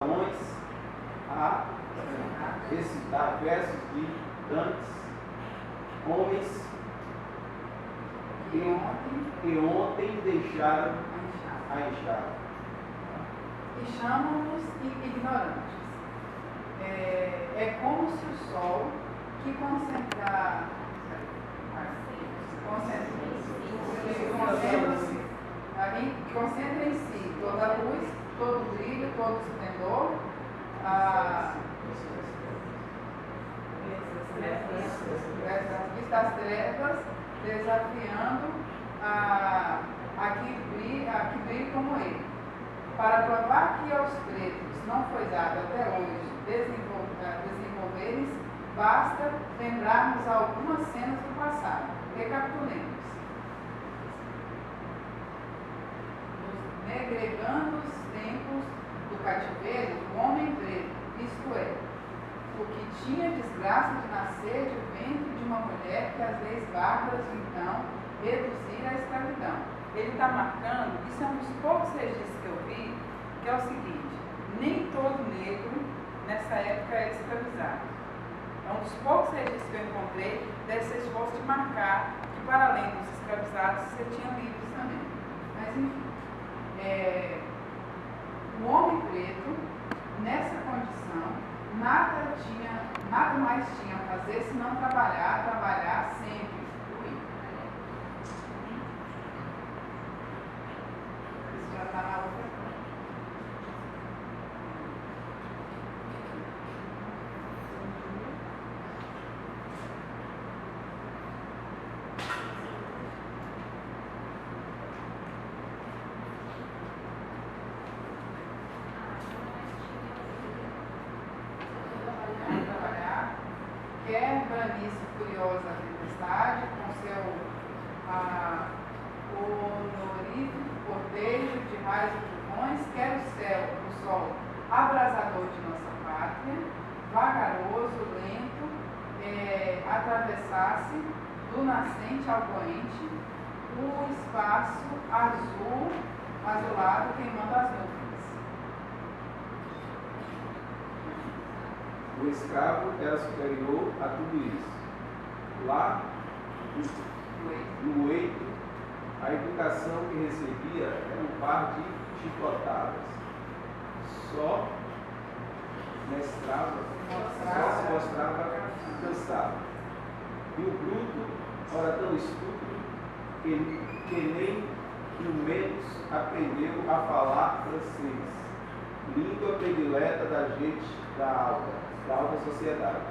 a recitar versos de Dantes, homens que ontem deixaram a enxada. E chamam-nos ignorantes. É como se o sol que concentra em si toda a luz, todo o brilho, todo o esplendor, das trevas, desafiando a que brilhe como ele. Para provar que aos pretos não foi dado até hoje desenvolverem, basta lembrarmos algumas cenas do passado. Recapitulemos. Nos negregando os tempos do cativeiro, o homem preto, isto é, o que tinha desgraça de nascer de ventre de uma mulher que as leis bárbaras então reduziram à escravidão. Ele está marcando, isso é um dos poucos registros que eu vi, que é o seguinte: nem todo negro nessa época era escravizado. É um dos poucos registros que eu encontrei desse esforço de marcar que, para além dos escravizados, você tinha livres também. Mas, enfim, o homem preto, nessa condição, nada mais tinha a fazer senão trabalhar sempre. Isso já está na outra. Quer planície furiosa a tempestade, com seu honorífico cortejo de raios e trovões, quer o céu, o sol abrasador de nossa pátria, vagaroso, lento, atravessasse do nascente ao poente o espaço azulado queimando as nuvens. O escravo era superior a tudo isso. Lá, no eito, a educação que recebia era um par de chicotadas. Só se mostrava cansado. E o bruto, ora tão estúpido, que nem no menos aprendeu a falar francês, língua predileta da gente da alta sociedade.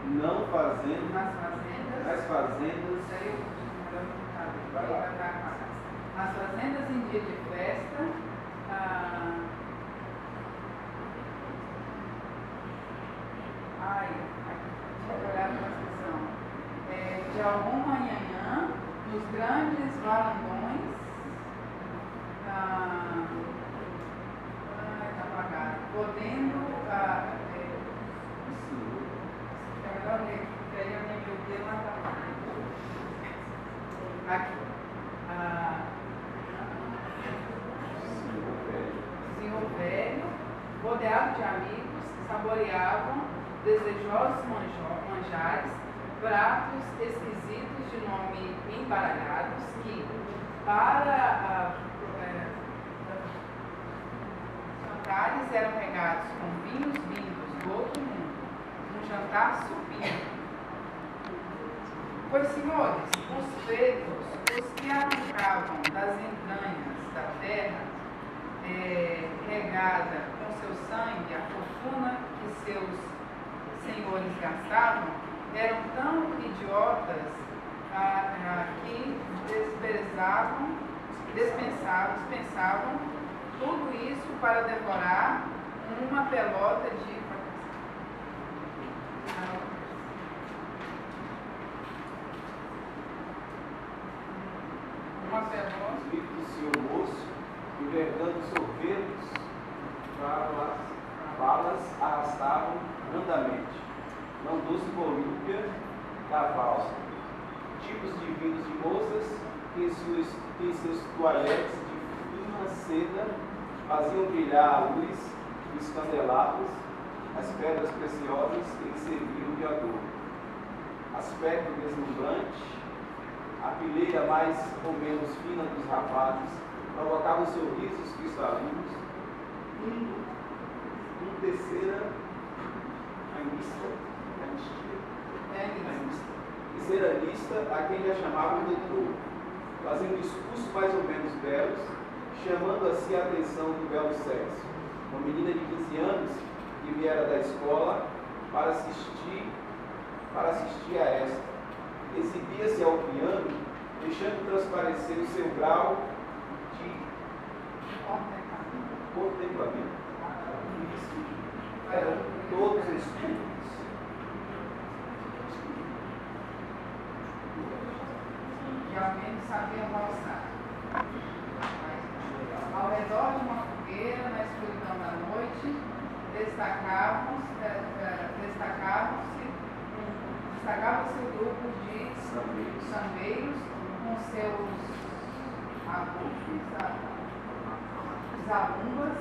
Não fazendo nas fazendas em dia de festa, deixa eu olhar para a expressão, de algum manhã, nos grandes varandões, está apagado, podendo aqui. Senhor velho, rodeado de amigos, saboreavam desejosos manjares, pratos esquisitos de nome embaralhados que, para jantares, eram regados com vinhos vindos do outro mundo. Um jantar supino. Pois, senhores, os feitos, os que arrancavam das entranhas da terra, regada com seu sangue, a fortuna que seus senhores gastavam, eram tão idiotas que dispensavam tudo isso para devorar uma pelota de espírito do senhor moço, envergando sorvetos, balas arrastavam randamente, não doce volúpia da valsa, tipos de vinhos de moças que em seus toalhetes de fina seda faziam brilhar a luz dos candelabros, as pedras preciosas que lhe serviam de adorno. Aspecto deslumbrante, a fileira mais ou menos fina dos rapazes provocava sorrisos cristalinos. Um terceira lista, a quem já chamavam doutor, fazendo um discurso mais ou menos belos, chamando a si a atenção do belo sexo. Uma menina de 15 anos que viera da escola para assistir a esta. Exibia-se ao piano, deixando transparecer o seu grau de contemplamento. Eram todos espíritos. Realmente sabia valsar. Ao redor de uma fogueira, na escuridão da noite, destacava-se o grupo de sambeiros com seus zabumbas,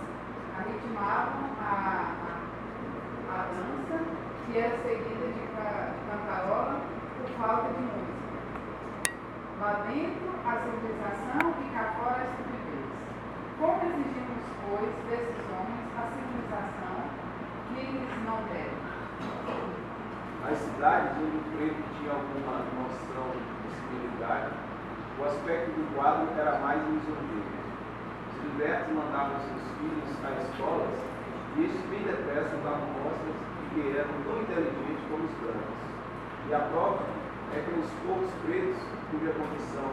ritmavam a dança, que era seguida de cantarola por falta de música. Lá dentro, a civilização e cá fora a estupidez. Como exigimos, pois, desses homens a civilização que eles não deram? Nas cidades onde o preto tinha alguma noção de civilidade, o aspecto do quadro era mais lisonjeiro. Os libertos mandavam seus filhos a escolas e estes bem depressa davam mostras de que eram tão inteligentes como os brancos. E a prova é que os poucos pretos, cuja condição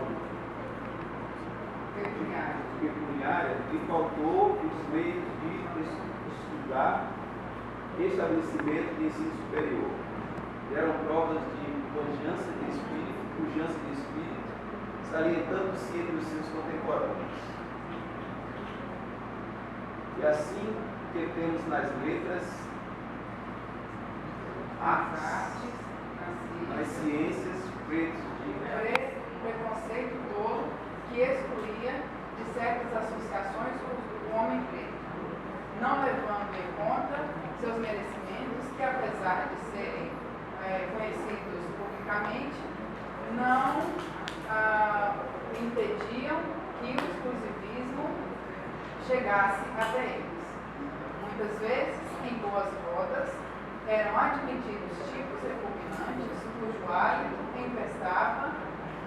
pecuniária lhe faltou os meios de estudar estabelecimento de ensino superior. Deram provas de pujança de espírito, salientando-se entre os seus contemporâneos. E assim que temos nas letras, artes, nas ciências, pretos de preconceito todo que excluía de certas associações o homem preto, não levando em conta seus merecimentos, que apesar de serem conhecidos publicamente, não impediam que o exclusivismo chegasse até eles. Muitas vezes, em boas rodas, eram admitidos tipos repugnantes cujo hálito empestava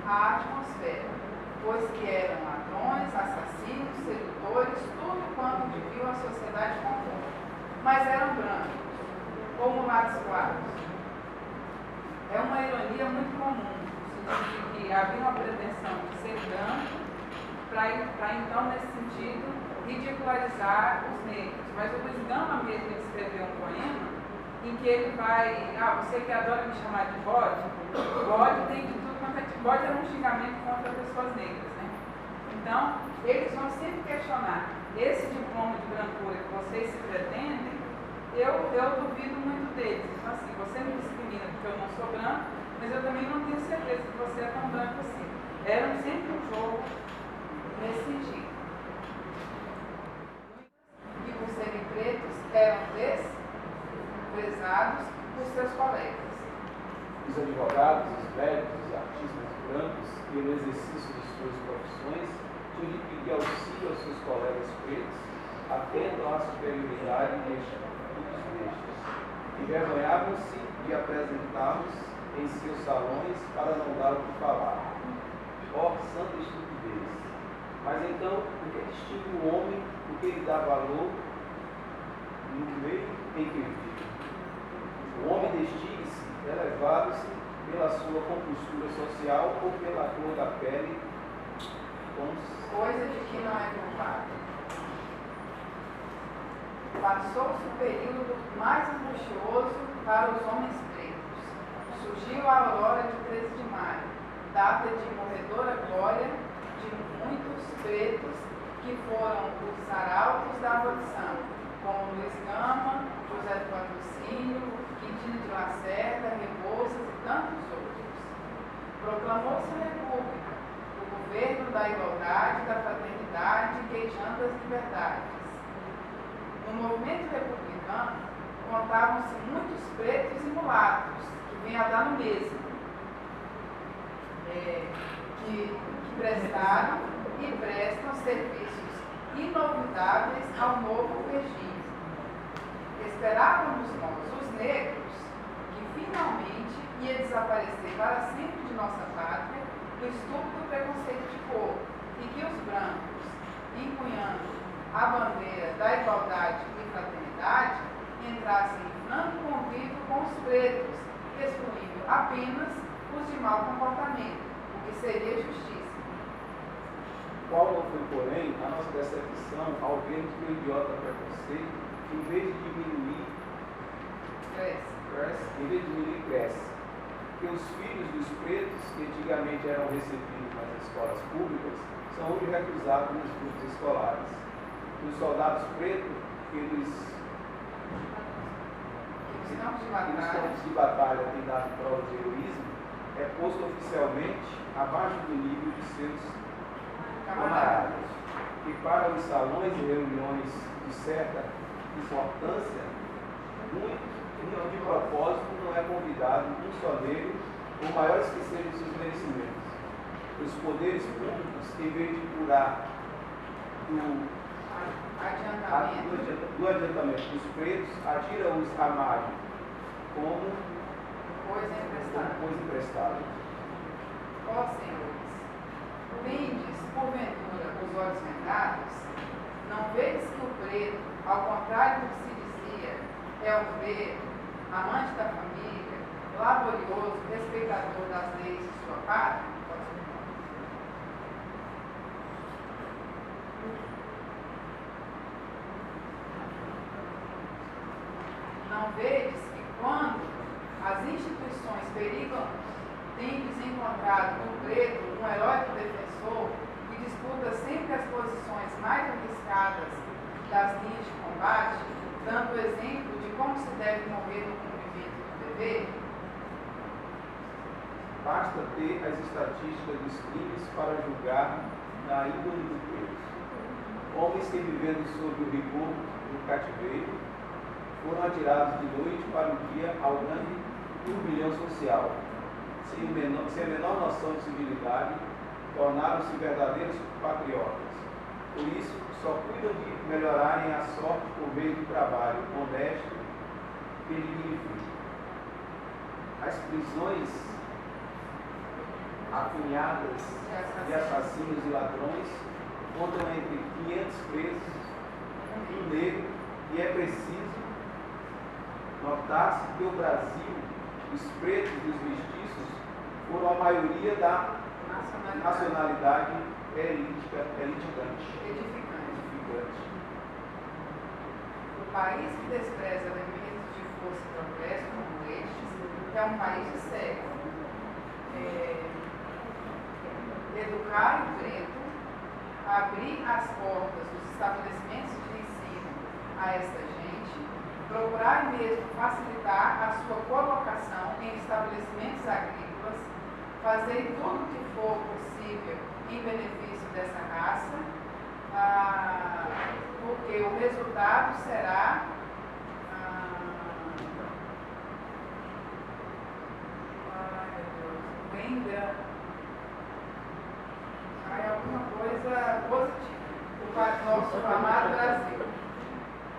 a atmosfera, pois que eram ladrões, assassinos, sedutores, tudo quanto viviam a sociedade comum. Mas eram brancos, ou mulatos claros. É uma ironia muito comum, no sentido de que havia uma pretensão de ser branco para então, nesse sentido, ridicularizar os negros. Mas o Luiz Gama mesmo escreveu um poema em que ele vai, você que adora me chamar de bode tem de tudo quanto é de bode, era um xingamento contra pessoas negras, né? Então, eles vão sempre questionar, esse diploma de brancura que vocês se pretendem, eu duvido muito deles. Então, assim, você me discrimina porque eu não sou branco, mas eu também não tenho certeza que você é tão branco assim. Era sempre um jogo nesse sentido. E por serem pretos, eram desprezados por seus colegas. Os advogados, os médicos, os artistas brancos, que no exercício de suas profissões, tinham de pedir auxílio aos seus colegas pretos, atento à superioridade destes, envergonhavam-se de apresentá-los em seus salões para não dar o que falar. Ó, santa estupidez! Mas então, o que distingue o homem, o que lhe dá valor no meio em que vive? O homem distingue-se, elevado-se pela sua compostura social ou pela cor da pele, coisa de que não é culpado. Passou-se o período mais angustioso para os homens pretos. Surgiu a aurora de 13 de maio, data de morredora glória de muitos pretos que foram os arautos da abolição, como Luiz Gama, José do Patrocínio, Quintino de Lacerda, Rebouças e tantos outros. Proclamou-se a República, o governo da igualdade, da fraternidade, queijando as liberdades. No movimento republicano, contavam-se muitos pretos e mulatos, que vêm a dar no mesmo, que prestaram e prestam serviços inovidáveis ao novo regime. Esperávamos nós, os negros, que finalmente ia desaparecer para sempre de nossa pátria o estúpido preconceito de cor, e que os brancos, empunhando a bandeira da igualdade e fraternidade, entrassem em franco convívio com os pretos, excluindo apenas os de mau comportamento, o que seria justiça. Qual não foi, porém, a nossa decepção ao vermos que o idiota preconceito, em vez de diminuir, cresce. Que os filhos dos pretos, que antigamente eram recebidos nas escolas públicas, são hoje recusados nos grupos escolares. Os soldados pretos, nos campos de batalha têm dado prova de heroísmo, é posto oficialmente abaixo do nível de seus camaradas, que para os salões e reuniões de certa importância, muito de propósito não é convidado um só negro, por maiores que sejam seus merecimentos. Os poderes públicos, em vez de curar do adiantamento dos pretos, atira-os à margem como coisa emprestada. Ó senhores, tendes, porventura, os olhos vendados? Não vedes que o preto, ao contrário do que se dizia, é um preto, amante da família, laborioso, respeitador das leis de sua pátria? Não vedes que quando as instituições perigam, tendes encontrado no preto um heróico defensor que disputa sempre as posições mais arriscadas das linhas de combate, dando exemplo de como se deve morrer no cumprimento do dever? Basta ter as estatísticas dos crimes para julgar na índole do preto. Homens que, vivendo sob o rigor do cativeiro, foram atirados de noite para o dia ao grande turbilhão social. Sem a menor noção de civilidade, tornaram-se verdadeiros patriotas. Por isso, só cuidam de melhorarem a sorte por meio do trabalho honesto que dignifica. As prisões apinhadas de assassinos e ladrões contam entre 500 presos e negro, e é preciso notar-se que o Brasil, os pretos e os mestiços, foram a maioria da nacionalidade edificante. O país que despreza elementos de força e progresso como estes é um país de século. Educar o preto, abrir as portas dos estabelecimentos de ensino a esta gente, procurar mesmo facilitar a sua colocação em estabelecimentos agrícolas, fazer tudo o que for possível em benefício dessa raça, porque o resultado será alguma coisa positiva para o nosso amado Brasil.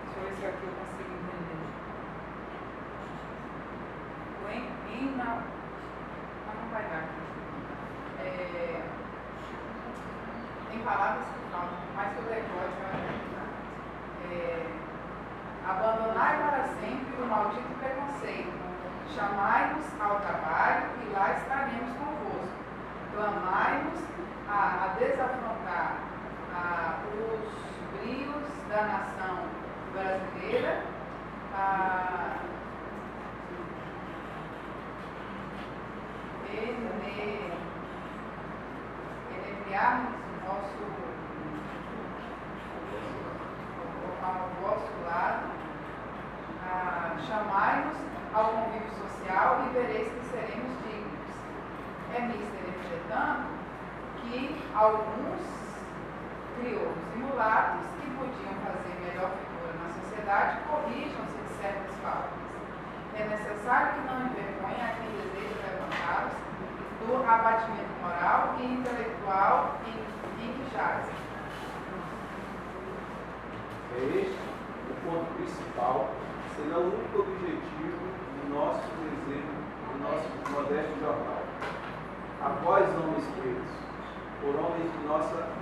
Deixa eu ver se aqui eu consigo entender. Não vai dar. Tem palavras que falam, mais que eu decote, abandonai para sempre o maldito preconceito, chamai-nos ao trabalho e lá estaremos convosco. Clamai-nos a desafrontar os brios da nação brasileira, enebriarmos ao vosso lado, chamai-nos ao convívio social e vereis que seremos dignos. É mister, entretanto, que alguns crioulos e mulatos que podiam fazer melhor figura na sociedade sociedade corrijam-se de certas faltas. É necessário que não envergonhem a quem deseja levantá-los do abatimento moral e intelectual em que jazem. É este o ponto principal, senão o único objetivo do nosso desejo, do nosso modesto jornal. A vós, homens pretos, por homens de nossa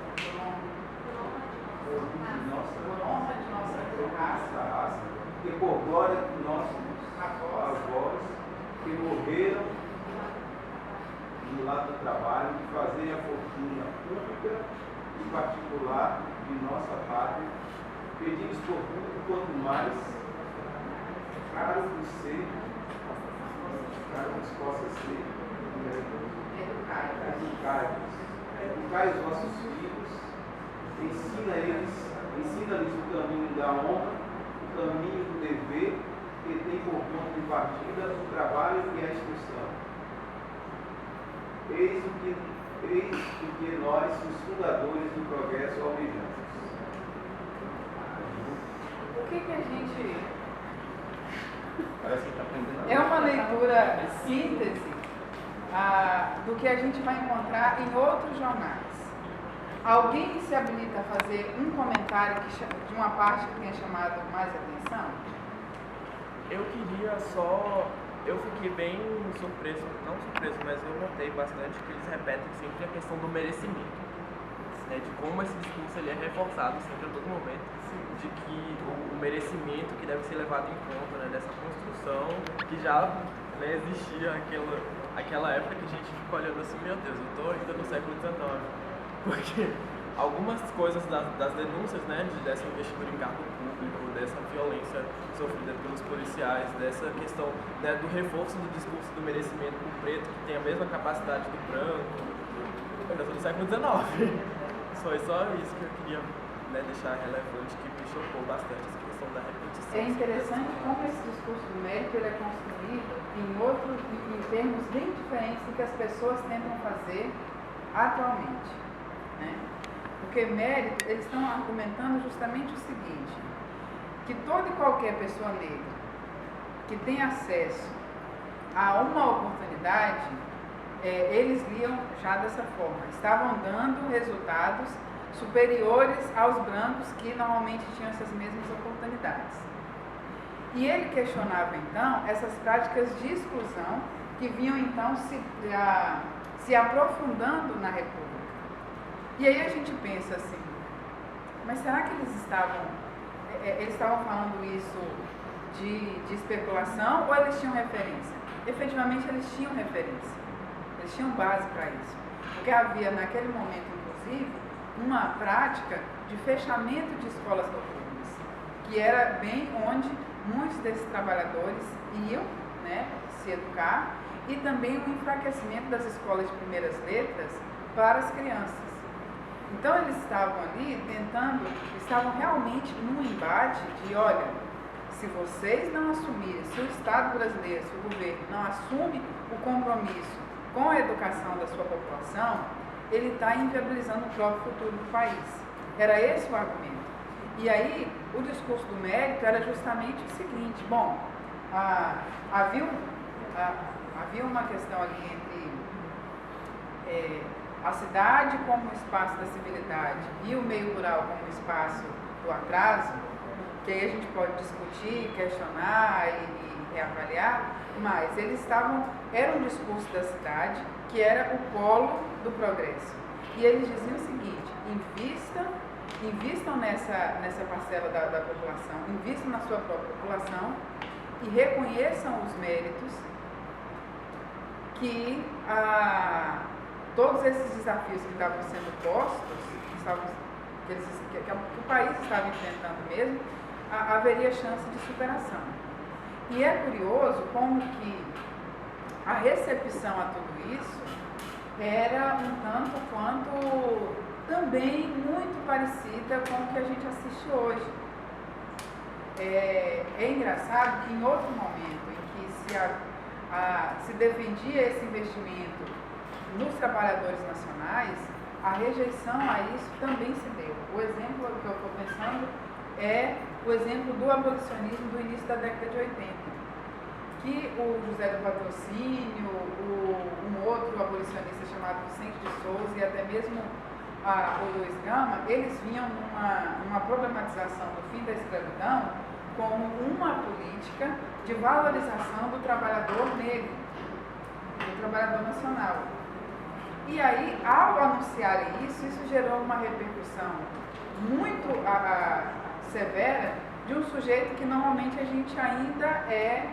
raça, que por glória de nossos avós, que morreram no lado do trabalho, de fazer a fortuna pública e particular de nossa pátria, pedimos por tudo quanto mais caro vos possa ser, educai os vossos filhos, ensina-lhes o caminho da honra, o caminho do dever, que tem por ponto de partida o trabalho e a instrução. Eis o que nós, os fundadores do progresso, almejamos. O que a gente... Parece que está aprendendo. É uma leitura síntese do que a gente vai encontrar em outros jornais. Alguém se habilita a fazer um comentário de uma parte que tenha chamado mais atenção? Eu queria só... Eu fiquei bem surpreso, não surpreso, mas eu notei bastante que eles repetem sempre a questão do merecimento, né, de como esse discurso ele é reforçado sempre a todo momento, de que o merecimento que deve ser levado em conta, né, dessa construção que já, né, existia aquela época que a gente fica olhando assim, meu Deus, eu estou ainda no século XIX, porque algumas coisas das denúncias, né, dessa investidura em cargo público, dessa violência sofrida pelos policiais, dessa questão, né, do reforço do discurso do merecimento do preto, que tem a mesma capacidade do branco, ainda estou no século XIX. Foi só isso que eu queria, né, deixar relevante, que me chocou bastante essa questão da repetição. É interessante como esse discurso do mérito ele é construído em termos bem diferentes do que as pessoas tentam fazer atualmente, né? Porque mérito, eles estão argumentando justamente o seguinte, que toda e qualquer pessoa negra que tem acesso a uma oportunidade, eles liam já dessa forma, estavam dando resultados superiores aos brancos que normalmente tinham essas mesmas oportunidades. E ele questionava então essas práticas de exclusão que vinham então se aprofundando na República. E aí a gente pensa assim, mas será que eles estavam falando isso de especulação ou eles tinham referência? Efetivamente eles tinham referência, eles tinham base para isso, porque havia naquele momento, inclusive, uma prática de fechamento de escolas noturnas, que era bem onde muitos desses trabalhadores iam, né, se educar, e também o enfraquecimento das escolas de primeiras letras para as crianças. Então eles estavam ali estavam realmente num embate de, olha, se vocês não assumirem, se o Estado brasileiro, se o governo não assume o compromisso com a educação da sua população, ele está inviabilizando o próprio futuro do país. Era esse o argumento. E aí, o discurso do mérito era justamente o seguinte, bom, havia uma questão ali entre a cidade como espaço da civilidade e o meio rural como espaço do atraso, que aí a gente pode discutir, questionar e reavaliar, mas era um discurso da cidade que era o polo do progresso. E eles diziam o seguinte, invistam nessa parcela da população, invistam na sua própria população e reconheçam os méritos que todos esses desafios que estavam sendo postos, que o país estava enfrentando mesmo, haveria chance de superação. E é curioso como que a recepção a tudo isso era um tanto quanto também muito parecida com o que a gente assiste hoje. É engraçado que em outro momento em que se defendia esse investimento nos trabalhadores nacionais, a rejeição a isso também se deu. O exemplo que eu estou pensando é o exemplo do abolicionismo do início da década de 80, que o José do Patrocínio, um outro abolicionista chamado Vicente de Souza e até mesmo o Luiz Gama, eles vinham numa problematização do fim da escravidão como uma política de valorização do trabalhador negro, do trabalhador nacional. E aí, ao anunciarem isso gerou uma repercussão muito severa de um sujeito que normalmente a gente ainda é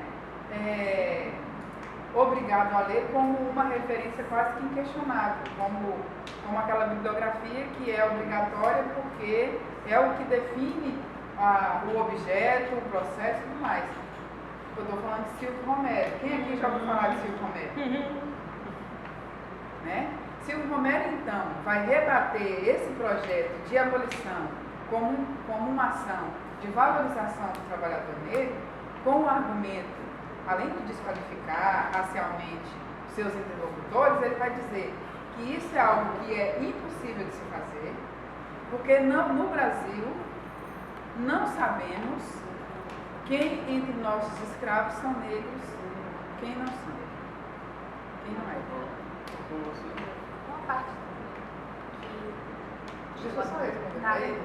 obrigado a ler como uma referência quase que inquestionável, como aquela bibliografia que é obrigatória porque é o que define o objeto, o processo e tudo mais. Eu estou falando de Silvio Romero. Quem aqui já ouviu falar de Silvio Romero? Né? Silvio Romero, então, vai rebater esse projeto de abolição como uma ação de valorização do trabalhador negro com o argumento, além de desqualificar racialmente seus interlocutores, ele vai dizer que isso é algo que é impossível de se fazer, porque no Brasil não sabemos quem entre nossos escravos são negros, quem não são, quem não é. Uma parte Deixa eu só responder.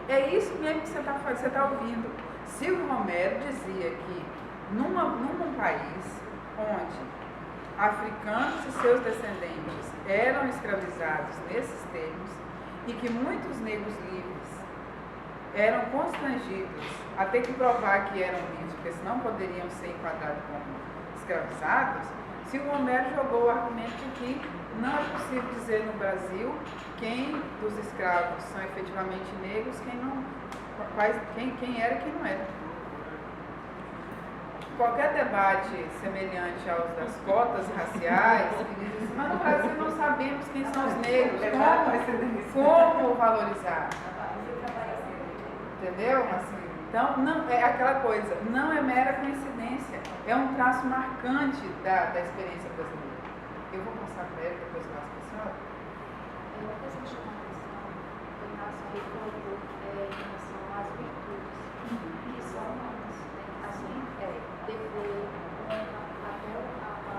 É isso mesmo que você está ouvindo. Silvio Romero dizia que num país onde africanos e seus descendentes eram escravizados nesses termos e que muitos negros livres eram constrangidos a ter que provar que eram livres, porque senão poderiam ser enquadrados como escravizados, Silvio Romero jogou o argumento de que não é possível dizer no Brasil quem dos escravos são efetivamente negros, quem era e quem não era. Qualquer debate semelhante aos das cotas raciais, mas no Brasil não sabemos quem são os negros, como valorizar. Entendeu? Assim, então, não, é aquela coisa, não é mera coincidência, é um traço marcante da experiência brasileira. Eu vou passar para ele, depois eu passo para a senhora. Uma coisa que chama a atenção em relação ao corpo, em relação às virtudes, que são humanas, assim, dever, até a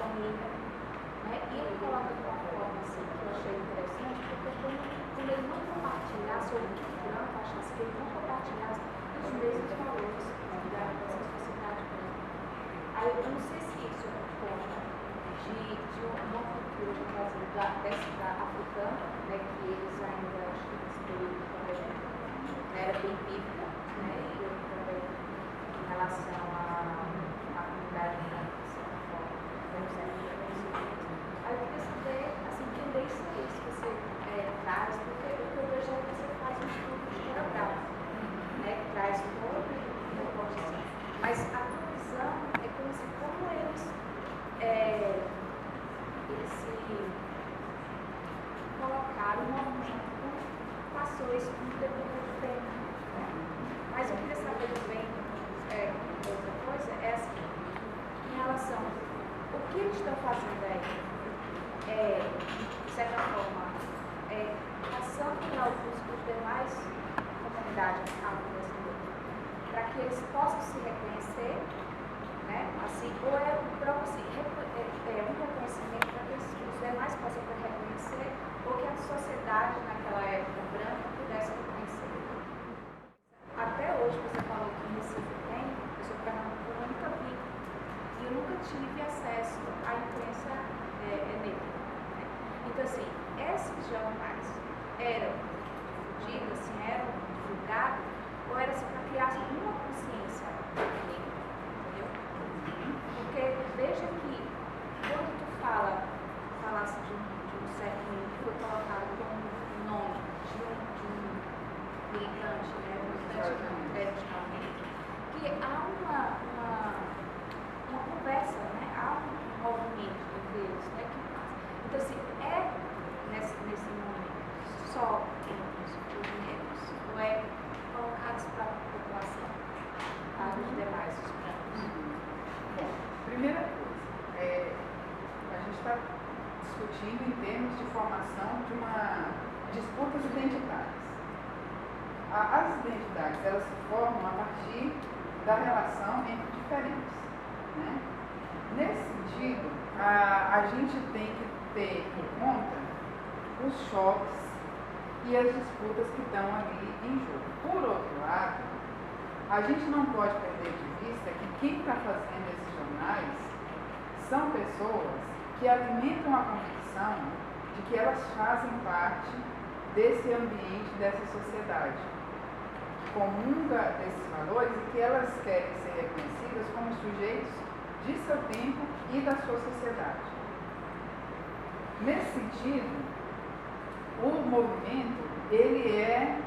família, né? E ele coloca de uma forma assim, que eu achei interessante, porque quando ele não compartilhasse, ou que branco achasse que ele não compartilhasse os mesmos valores da sociedade branca. Aí eu não sei se isso é um ponto de uma cultura, por exemplo, da africana, né, que eles ainda, acho que nesse período também era bem bíblica, né, e eu também em relação à comunidade branca, de certa forma, aí eu queria saber, assim, entender isso aí, se você traz, porque o que eu vejo é que você faz um estudo de geográfico, né, que traz todo o negócio assim, mas a tua visão é como se eles se colocaram no momento como passou isso com um decorrer do tempo. Né? Mas eu queria saber também, outra coisa, é assim, em relação o que eles estão fazendo aí, de certa forma, passando para os demais comunidades afro-brasileiras, para que eles possam se reconhecer, né? Assim, ou é o próprio assim, um reconhecimento para que os demais possam reconhecer, ou que a sociedade naquela época branca pudesse reconhecer. Até hoje você falou que em Recife tem, eu sou pernambucana, eu nunca vi, e eu nunca tive acesso à imprensa negra. Né? Então assim, esses jornais eram ditos, assim, eram divulgados, ou era assim, para criar uma consciência negra. Porque veja que quando tu falasse de um certo menino que foi colocado como nome de um militante, né, que há uma conversa, né, há um movimento entre eles, né, que passa. Então assim, nesse momento só entre os negros ou colocados para a população, para os demais, os brancos? Primeira coisa, a gente está discutindo em termos de formação de disputas identitárias. as identidades, elas se formam a partir da relação entre diferentes, né? Nesse sentido, a gente tem que ter em conta os choques e as disputas que estão ali em jogo. Por outro lado, a gente não pode perder de vista que quem está fazendo esses jornais são pessoas que alimentam a convicção de que elas fazem parte desse ambiente, dessa sociedade, que comunga desses valores e que elas querem ser reconhecidas como sujeitos de seu tempo e da sua sociedade. Nesse sentido, o movimento, ele é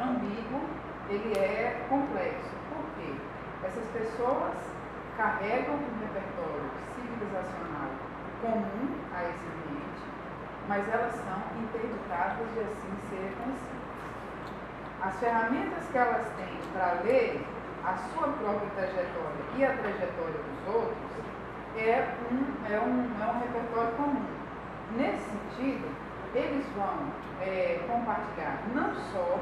ambíguo, ele é complexo. Por quê? Essas pessoas carregam um repertório civilizacional comum a esse ambiente, mas elas são interditadas de assim ser reconhecidas. As ferramentas que elas têm para ler a sua própria trajetória e a trajetória dos outros é um repertório comum. Nesse sentido, eles vão compartilhar não só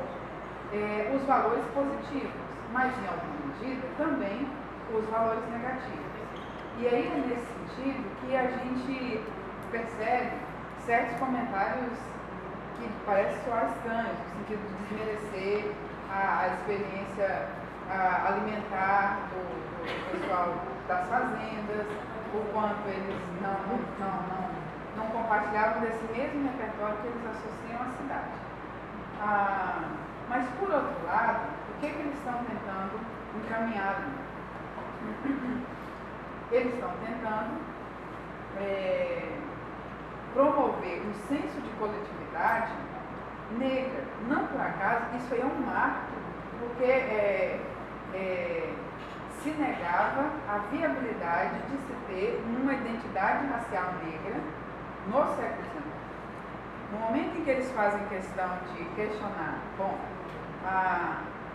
os valores positivos, mas em alguma medida também os valores negativos. E aí é nesse sentido que a gente percebe certos comentários que parecem soar estranhos, no sentido de desmerecer a experiência alimentar do pessoal das fazendas, o quanto eles não compartilhavam desse mesmo repertório que eles associam à cidade. Mas, por outro lado, o que eles estão tentando encaminhar? Eles estão tentando promover um senso de coletividade negra. Não por acaso, isso aí é um marco, porque se negava a viabilidade de se ter uma identidade racial negra no século XIX. No momento em que eles fazem questão de questionar,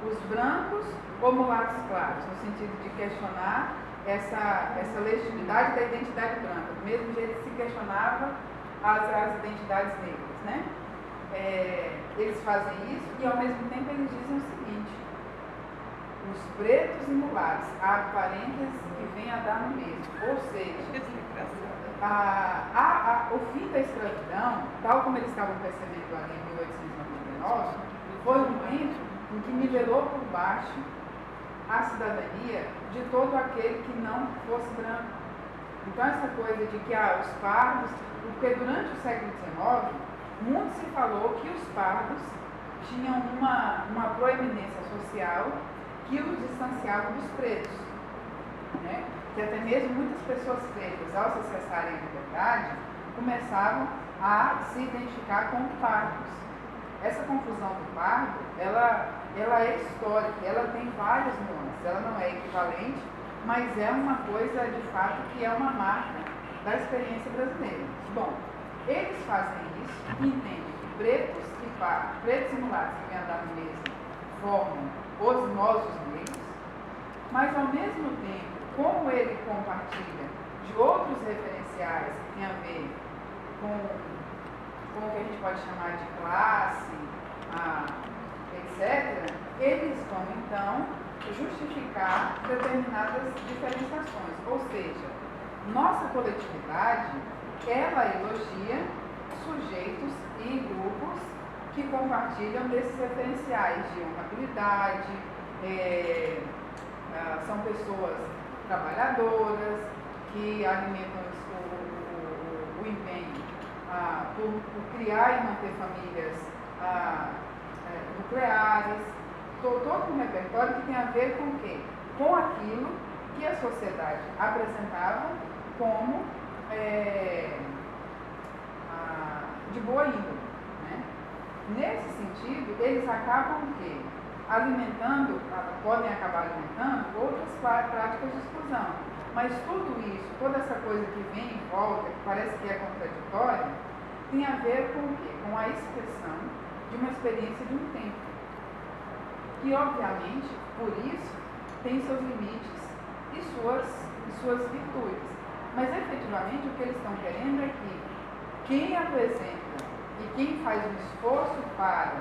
os brancos ou mulatos claros, no sentido de questionar essa legitimidade da identidade branca, do mesmo jeito que se questionava as identidades negras, né? Eles fazem isso e ao mesmo tempo eles dizem o seguinte: os pretos e mulatos, há parênteses que vem a dar no mesmo, ou seja, o fim da escravidão, tal como eles estavam percebendo ali em 1899, foi um momento em que nivelou por baixo a cidadania de todo aquele que não fosse branco. Então essa coisa de que os pardos, porque durante o século XIX, muito se falou que os pardos tinham uma proeminência social que os distanciava dos pretos, né? Que até mesmo muitas pessoas pretas, ao se acessarem a liberdade, começavam a se identificar com pardos. Essa confusão do pardo, ela é histórica, ela tem várias nuances, ela não é equivalente, mas é uma coisa, de fato, que é uma marca da experiência brasileira. Bom, eles fazem isso e entendem que pretos e mulatos que vêm andar no mesmo formam os nossos negros, mas ao mesmo tempo, como ele compartilha de outros referenciais que têm a ver com o que a gente pode chamar de classe, etc., eles vão então justificar determinadas diferenciações. Ou seja, nossa coletividade, ela elogia sujeitos e grupos que compartilham desses referenciais de honrabilidade, são pessoas trabalhadoras que alimentam o empenho por criar e manter famílias nucleares, todo um repertório que tem a ver com o quê? Com aquilo que a sociedade apresentava como de boa índole, né? Nesse sentido, eles acabam o quê? Podem acabar alimentando outras práticas de exclusão. Mas tudo isso, toda essa coisa que vem em volta, que parece que é contraditória, tem a ver com o quê? Com a expressão de uma experiência de um tempo. Que, obviamente, por isso, tem seus limites e suas virtudes. Mas, efetivamente, o que eles estão querendo é que quem apresenta e quem faz um esforço para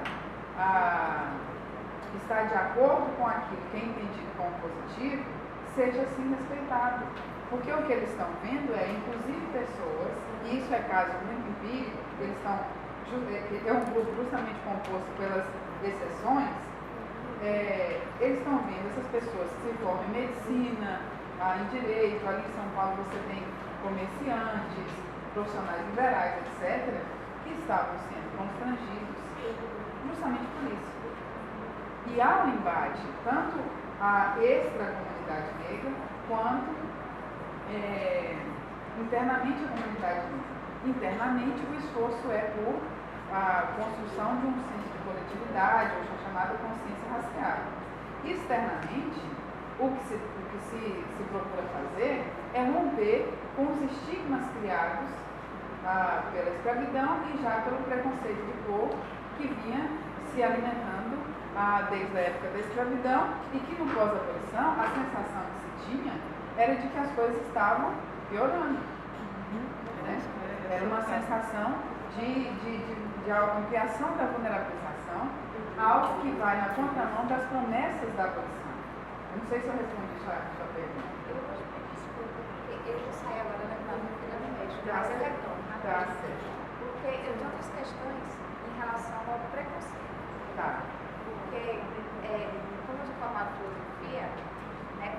está de acordo com aquilo que é entendido como positivo, seja assim respeitado. Porque o que eles estão vendo é, inclusive, pessoas, e isso é caso muito empírico, eles estão, é um grupo justamente composto pelas exceções, eles estão vendo essas pessoas que se formam em medicina, em direito, ali em São Paulo você tem comerciantes, profissionais liberais, etc., que estavam sendo constrangidos justamente por isso. E há um embate, tanto a extra-comunidade negra, quanto internamente a comunidade negra. Internamente o esforço é por a construção de um senso de coletividade, ou chamada consciência racial. Externamente, o que se procura fazer é romper com os estigmas criados pela escravidão e já pelo preconceito de cor que vinha se alimentando desde a época da escravidão, e que no pós-abolição a sensação que se tinha era de que as coisas estavam piorando. Né? Era uma sensação de ampliação da vulnerabilização, algo que vai na contramão das promessas da abolição. Eu não sei se eu respondi sua pergunta. Eu vou sair agora da vida no médico, mas eu retorno. Tá certo. Porque eu tenho outras questões em relação ao preconceito. Tá. Porque, como eu sou formada em filosofia,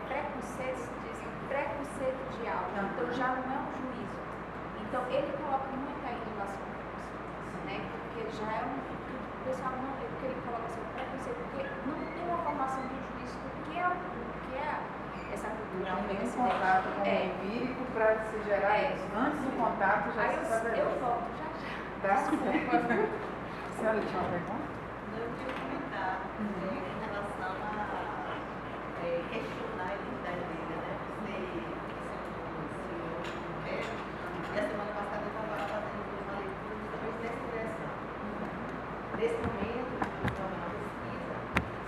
preconceito se diz preconceito de algo, então já não é um juízo. Então ele coloca muito aí em relação ao preconceito, né? Porque já é o pessoal não vê porque ele coloca assim, preconceito, porque não tem uma formação de juízo do que é essa cultura. Não tem um contato com o empírico para se gerar isso. Antes do contato já se sabe. Eu volto já. Desculpa. A senhora tinha uma pergunta? Eu tinha um comentário em relação a questionar a identidade negra, né? E a semana passada eu estava fazendo uma leitura justamente dessa direção. Nesse momento, eu estou fazendo uma pesquisa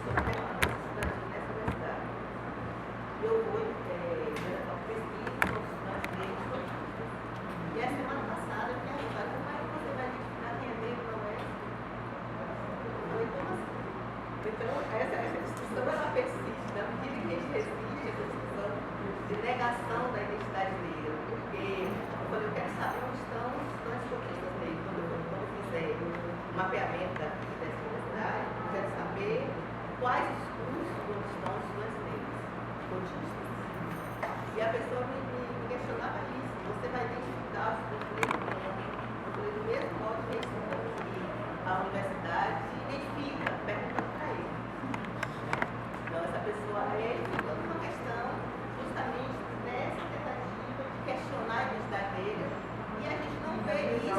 sobre a permanência estudantil nessa universidade. Eu vou fazer uma pesquisa sobre estudantes negros. E a semana passada eu perguntaram como é que você vai identificar quem é negro ou não é? Então, essa discussão ela persiste, na medida que a gente resiste essa discussão de negação da identidade negra, porque quando eu quero saber onde estão os estudantes cotistas negros, quando eu fizer o mapeamento daqui dessa universidade, eu quero saber quais os cursos onde estão os estudantes negros cotistas. E a pessoa me questionava isso, você vai identificar os estudantes negros? Eu falei, do mesmo modo que a universidade se identifica, perguntando para ele. Então, essa pessoa fica numa questão justamente dessa tentativa de questionar a identidade negra, e a gente não vê isso.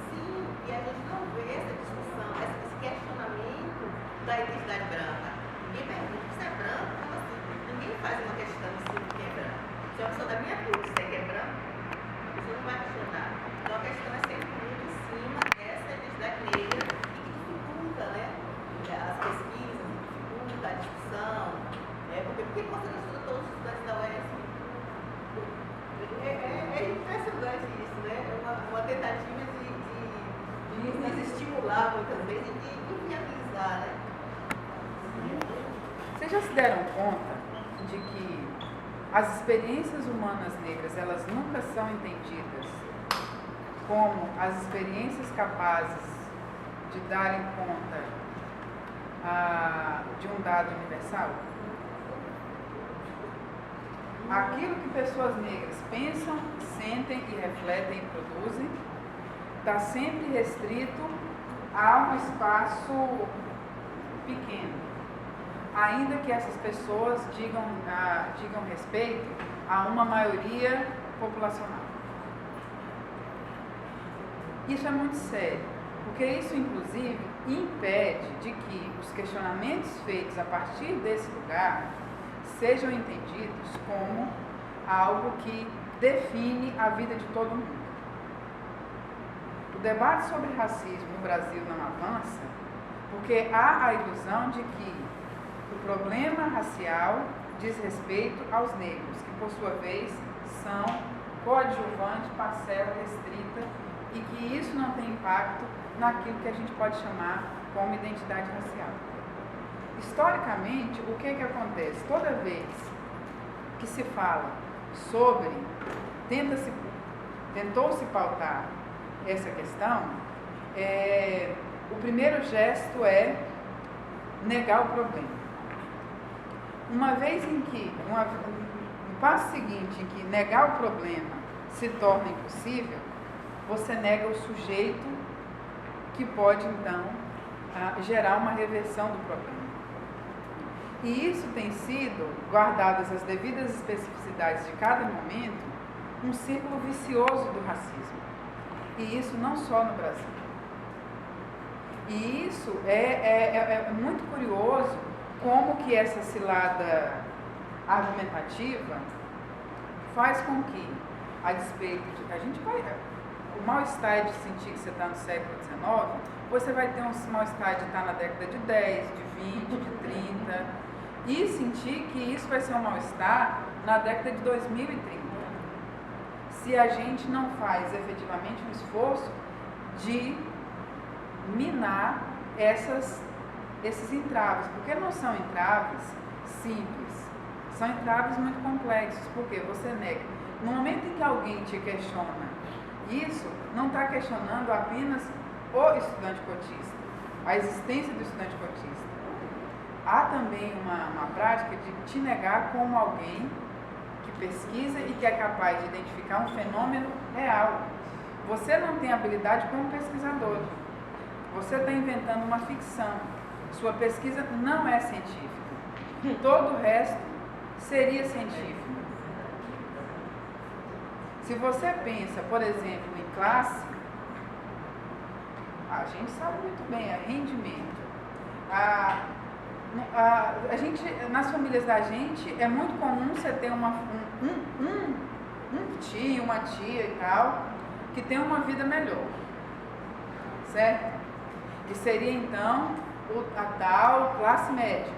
Sim, e a gente não vê essa discussão, esse questionamento da identidade branca. Ninguém pergunta se é branco, como assim? Ninguém faz uma questão em cima de quem é branco. Se uma pessoa da minha cor disser que é branco, a pessoa não vai questionar. Então, a questão é sempre muito em cima dessa identidade negra e que dificulta, né, as pesquisas, dificulta a discussão. Porque por que você não estuda todos os estudantes da UESP? É impressionante isso, né? É uma tentativa de estimular muitas vezes e de inviabilizar, né? Vocês já se deram conta de que as experiências humanas negras, elas nunca são entendidas como as experiências capazes de darem conta de um dado universal? Aquilo que pessoas negras pensam, sentem e refletem e produzem está sempre restrito a um espaço pequeno, ainda que essas pessoas digam respeito a uma maioria populacional. Isso é muito sério, porque isso, inclusive, impede de que os questionamentos feitos a partir desse lugar sejam entendidos como algo que define a vida de todo mundo. O debate sobre racismo no Brasil não avança porque há a ilusão de que o problema racial diz respeito aos negros, que por sua vez são coadjuvante, parcela restrita, e que isso não tem impacto naquilo que a gente pode chamar como identidade racial. Historicamente, o que acontece? Toda vez que se fala sobre, tentou-se pautar essa questão, o primeiro gesto é negar o problema. Uma vez em que, no passo seguinte, em que negar o problema se torna impossível, você nega o sujeito que pode, então, gerar uma reversão do problema. E isso tem sido, guardadas as devidas especificidades de cada momento, um círculo vicioso do racismo. E isso não só no Brasil. E isso é muito curioso como que essa cilada argumentativa faz com que, a despeito de... o mal-estar de sentir que você está no século XIX, você vai ter um mal-estar de estar na década de 10, de 20, de 30, e sentir que isso vai ser um mal-estar na década de 2030. Se a gente não faz efetivamente um esforço de minar esses entraves, porque não são entraves simples, são entraves muito complexos, porque você nega. No momento em que alguém te questiona isso, não está questionando apenas o estudante cotista, a existência do estudante cotista. Há também uma prática de te negar como alguém que pesquisa e que é capaz de identificar um fenômeno real. Você não tem habilidade como pesquisador. Você está inventando uma ficção. Sua pesquisa não é científica. Todo o resto seria científico. Se você pensa, por exemplo, em classe, a gente sabe muito bem, é rendimento. A gente, nas famílias da gente, é muito comum você ter um tio, uma tia e tal, que tem uma vida melhor, certo? Que seria então a tal classe média.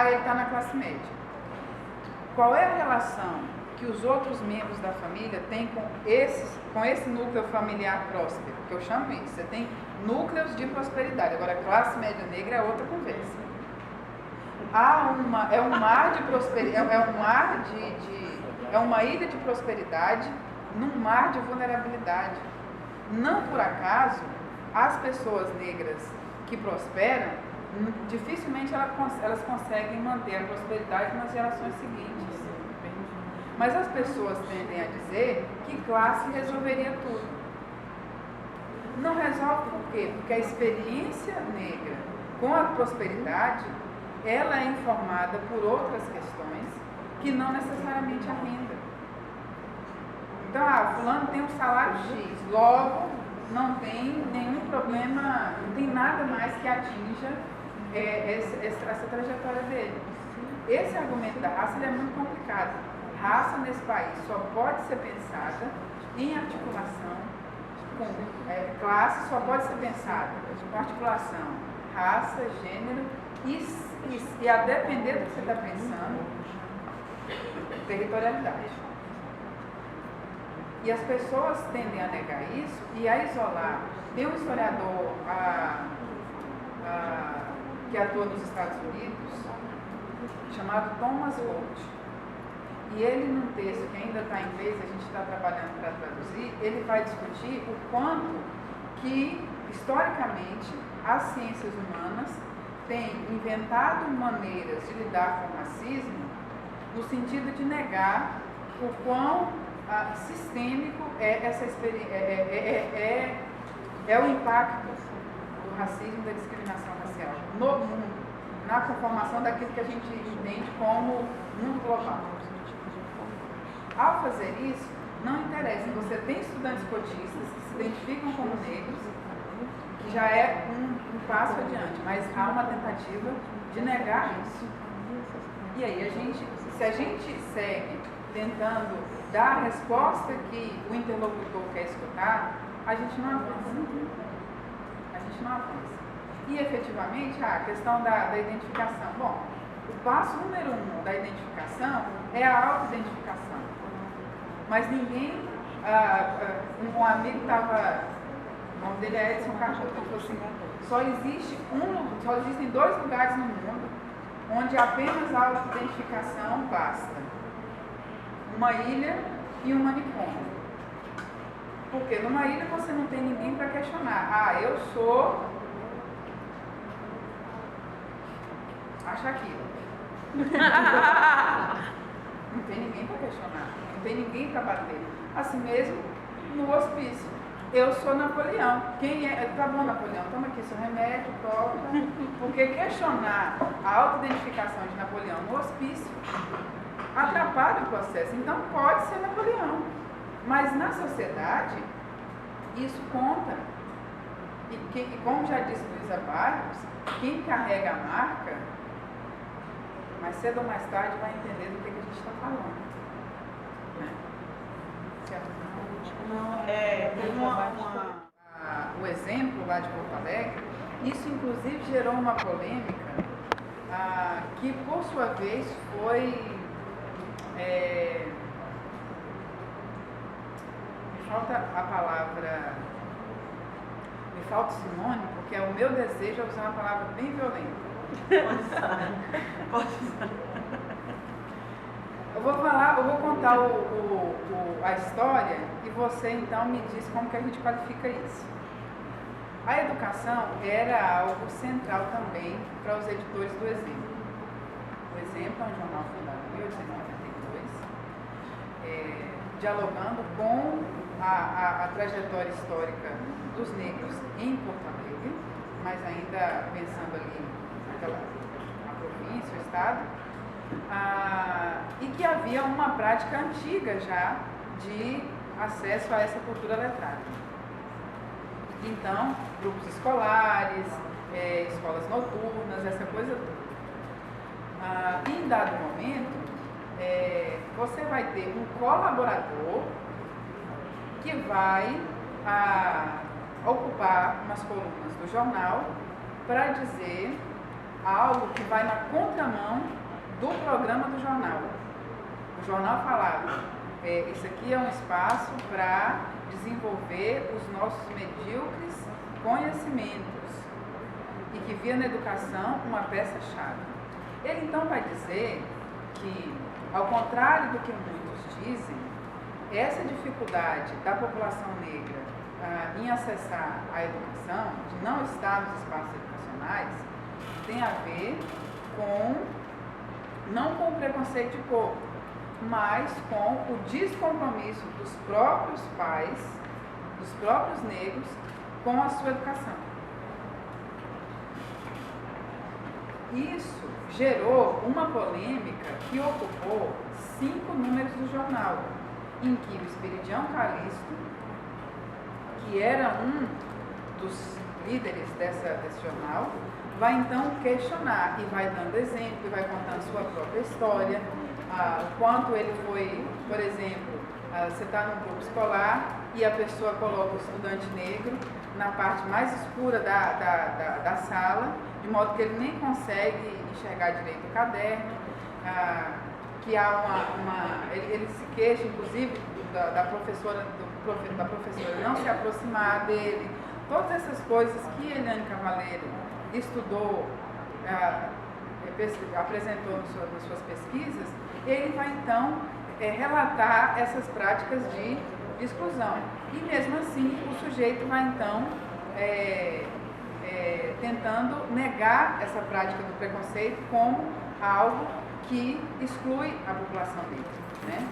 Ele está na classe média. Qual é a relação que os outros membros da família têm com esse núcleo familiar próspero? Que eu chamo isso. Você tem núcleos de prosperidade. Agora, a classe média negra é outra conversa. É um mar de prosperidade, é uma ilha de prosperidade num mar de vulnerabilidade. Não por acaso, as pessoas negras que prosperam, dificilmente elas conseguem manter a prosperidade nas gerações seguintes. Mas as pessoas tendem a dizer que classe resolveria tudo. Não resolve por quê? Porque a experiência negra com a prosperidade, ela é informada por outras questões que não necessariamente a renda. Então, fulano tem um salário X, logo não tem nenhum problema, não tem nada mais que atinja essa trajetória dele. Esse argumento da raça ele é muito complicado. Raça nesse país só pode ser pensada em articulação com classe, só pode ser pensada com articulação raça, gênero e a depender do que você está pensando, territorialidade. E as pessoas tendem a negar isso e a isolar. Tem um historiador que atua nos Estados Unidos, chamado Thomas Holt. E ele, num texto que ainda está em inglês, a gente está trabalhando para traduzir, ele vai discutir o quanto que, historicamente, as ciências humanas têm inventado maneiras de lidar com o racismo no sentido de negar o quão sistêmico é essa experiência, é o impacto do racismo e da discriminação racial no mundo, na conformação daquilo que a gente entende como mundo global. Ao fazer isso, não interessa, você tem estudantes cotistas que se identificam como negros, que já é um passo adiante, mas há uma tentativa de negar isso. E aí, se a gente segue tentando dar a resposta que o interlocutor quer escutar, a gente não avança. A gente não avança. E, efetivamente, a questão da identificação. Bom, o passo número 1 da identificação é a autoidentificação. Mas ninguém... um amigo estava... O nome dele é Edson Cardoso. Ele falou assim, só existem 2 lugares no mundo onde apenas a autoidentificação basta. Uma ilha e um manicômio. Porque numa ilha você não tem ninguém para questionar. Ah, eu sou a Shakira. Não tem ninguém para questionar. Não tem ninguém para bater. Assim mesmo, no hospício. Eu sou Napoleão. Quem é? Tá bom, Napoleão, toma aqui seu remédio, toca. Porque questionar a autoidentificação de Napoleão no hospício atrapalha o processo. Então pode ser Napoleão. Mas na sociedade, isso conta. E como já disse Luísa Barros, quem carrega a marca, mais cedo ou mais tarde vai entender do que a gente está falando. Né? Certo? O exemplo lá de Porto Alegre, isso inclusive gerou uma polêmica que por sua vez foi me falta a palavra, me falta o sinônimo, porque o meu desejo é usar uma palavra bem violenta. Pode usar. Eu vou contar a história e você então me diz como que a gente qualifica isso. A educação era algo central também para os editores do Exemplo. O Exemplo é um jornal fundado em 1892, dialogando com a trajetória histórica dos negros em Porto Alegre, mas ainda pensando ali na província, o estado. E que havia uma prática antiga já de acesso a essa cultura letrada. Então, grupos escolares, escolas noturnas, essa coisa toda. Em dado momento, você vai ter um colaborador que vai ocupar umas colunas do jornal para dizer algo que vai na contramão do programa do jornal. O jornal falava, isso aqui é um espaço para desenvolver os nossos medíocres conhecimentos e que via na educação uma peça-chave. Ele então vai dizer que, ao contrário do que muitos dizem, essa dificuldade da população negra em acessar a educação, de não estar nos espaços educacionais, tem a ver não com o preconceito de cor, mas com o descompromisso dos próprios pais, dos próprios negros, com a sua educação. Isso gerou uma polêmica que ocupou 5 números do jornal, em que o Espiridião Calixto, que era um dos líderes desse jornal, vai então questionar e vai dando exemplo, e vai contando sua própria história, o quanto ele foi, por exemplo, você está num grupo escolar e a pessoa coloca o estudante negro na parte mais escura da sala, de modo que ele nem consegue enxergar direito o caderno, que há ele se queixa, inclusive, da professora não se aproximar dele. Todas essas coisas que Eliane Cavaleiro estudou, apresentou nas suas pesquisas, ele vai então relatar essas práticas de exclusão. E mesmo assim, o sujeito vai então tentando negar essa prática do preconceito como algo que exclui a população negra, né?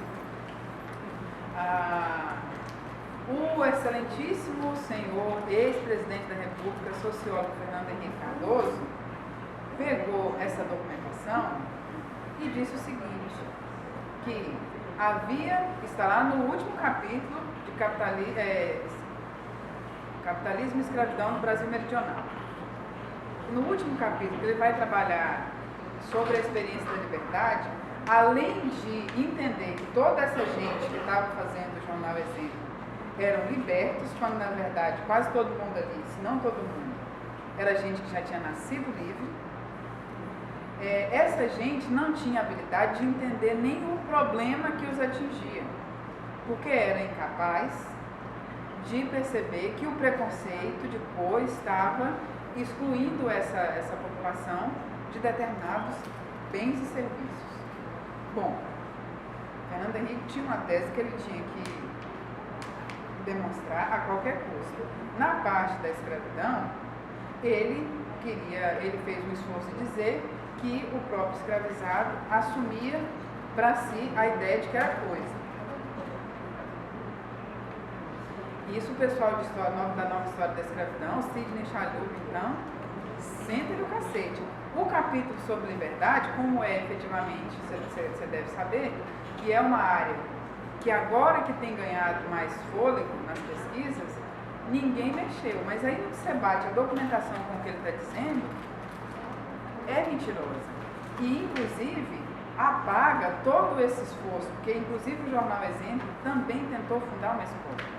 O excelentíssimo senhor ex-presidente da República, sociólogo Fernando Henrique Cardoso, pegou essa documentação e disse o seguinte, que está lá no último capítulo de Capitalismo e Escravidão no Brasil Meridional. No último capítulo, ele vai trabalhar sobre a experiência da liberdade, além de entender que toda essa gente que estava fazendo o jornal Exemplo eram libertos, quando na verdade quase todo mundo ali, se não todo mundo, era gente que já tinha nascido livre. Essa gente não tinha habilidade de entender nem o problema que os atingia, porque era incapaz de perceber que o preconceito de cor estava excluindo essa população de determinados bens e serviços. Bom, Fernando Henrique tinha uma tese que ele tinha que demonstrar a qualquer custo. Na parte da escravidão, ele fez um esforço de dizer que o próprio escravizado assumia para si a ideia de que era coisa. Isso o pessoal da nova história da escravidão, Sidney Chalhoub, então, senta-lhe o cacete. O capítulo sobre liberdade, como é efetivamente, você deve saber, que é uma área que agora que tem ganhado mais fôlego nas pesquisas, ninguém mexeu. Mas aí no que você bate a documentação com o que ele está dizendo, é mentirosa. E, inclusive, apaga todo esse esforço, porque, inclusive, o jornal Exemplo também tentou fundar uma escola.